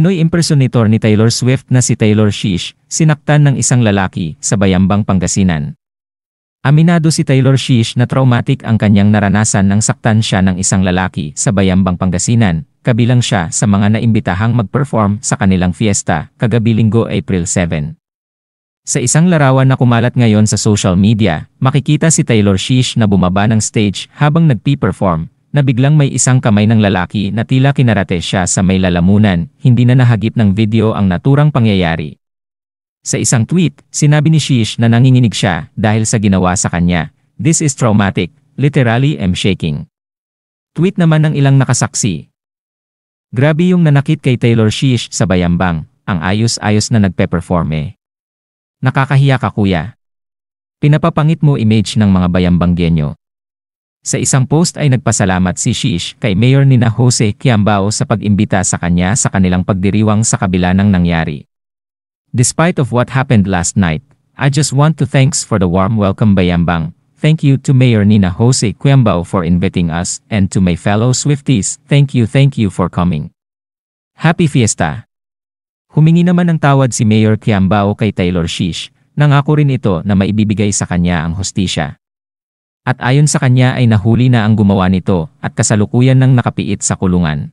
umano'y impersonator ni Taylor Swift na si Taylor Swift, sinaktan ng isang lalaki sa Bayambang, Pangasinan. Aminado si Taylor Swift na traumatic ang kanyang naranasan nang saktan siya ng isang lalaki sa Bayambang, Pangasinan, kabilang siya sa mga naimbitahang mag-perform sa kanilang fiesta, kagabi Linggo, April 7. Sa isang larawan na kumalat ngayon sa social media, makikita si Taylor Swift na bumaba ng stage habang nagpi-perform, na biglang may isang kamay ng lalaki na tila kinarate siya sa may lalamunan, hindi na nahagip ng video ang naturang pangyayari. Sa isang tweet, sinabi ni Swift na nanginginig siya dahil sa ginawa sa kanya. "This is traumatic, literally I'm shaking." Tweet naman ng ilang nakasaksi. "Grabe yung nanakit kay Taylor Swift sa Bayambang, ang ayos-ayos na nagpe-perform eh. Nakakahiya ka kuya. Pinapapangit mo image ng mga Bayambanggenyo." Sa isang post ay nagpasalamat si Swift kay Mayor Nina Jose Quiambao sa pag-imbita sa kanya sa kanilang pagdiriwang sa kabila ng nangyari. "Despite of what happened last night, I just want to thanks for the warm welcome Bayambang. Thank you to Mayor Nina Jose Quiambao for inviting us, and to my fellow Swifties, thank you for coming. Happy Fiesta." Humingi naman ng tawad si Mayor Quiambao kay Taylor Swift, nangako rin ito na maibibigay sa kanya ang hustisya. At ayon sa kanya ay nahuli na ang gumawa nito at kasalukuyan nang nakapiit sa kulungan.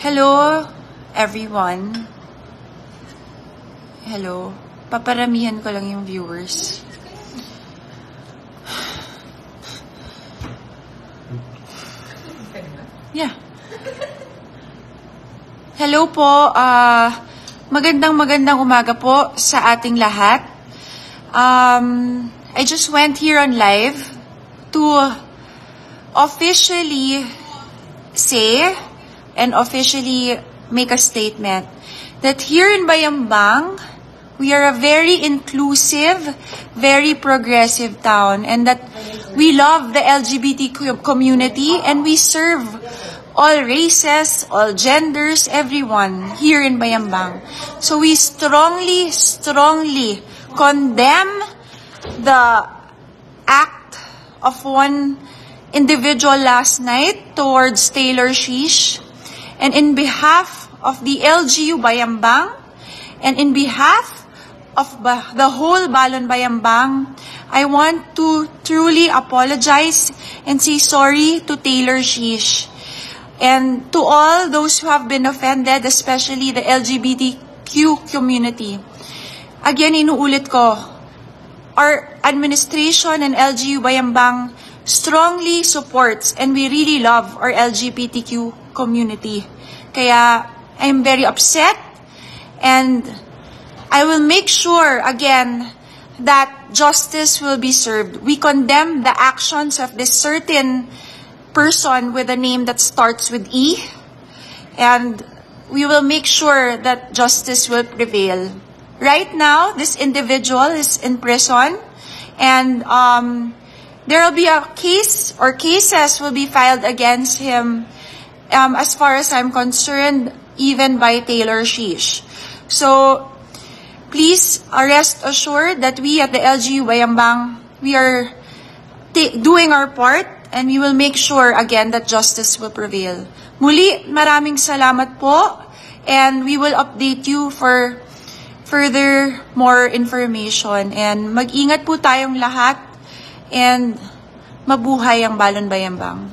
Hello, everyone. Hello. Paparamihan ko lang yung viewers. Yeah. Hello po. Magandang umaga po sa ating lahat. I just went here on live to officially say and officially make a statement that here in Bayambang, we are a very inclusive, very progressive town, and that we love the LGBT community and we serve all races, all genders, everyone here in Bayambang. So we strongly condemn the act of one individual last night towards Taylor Swift. And in behalf of the LGU Bayambang, and in behalf of the whole Balon Bayambang, I want to truly apologize and say sorry to Taylor Swift. And to all those who have been offended, especially the LGBTQ community. Again, inuulit ko, our administration and LGU Bayambang strongly supports and we really love our LGBTQ community. Kaya, I'm very upset and I will make sure, again, that justice will be served. We condemn the actions of this certain person with a name that starts with E, and we will make sure that justice will prevail. Right now, this individual is in prison, and there will be a case or cases will be filed against him, as far as I'm concerned, even by Taylor Swift. So, please rest assured that we at the LGU Bayambang, we are doing our part, and we will make sure again that justice will prevail. Muli, maraming salamat po, and we will update you for further more information. And mag-ingat po tayong lahat, and mabuhay ang Balon Bayambang.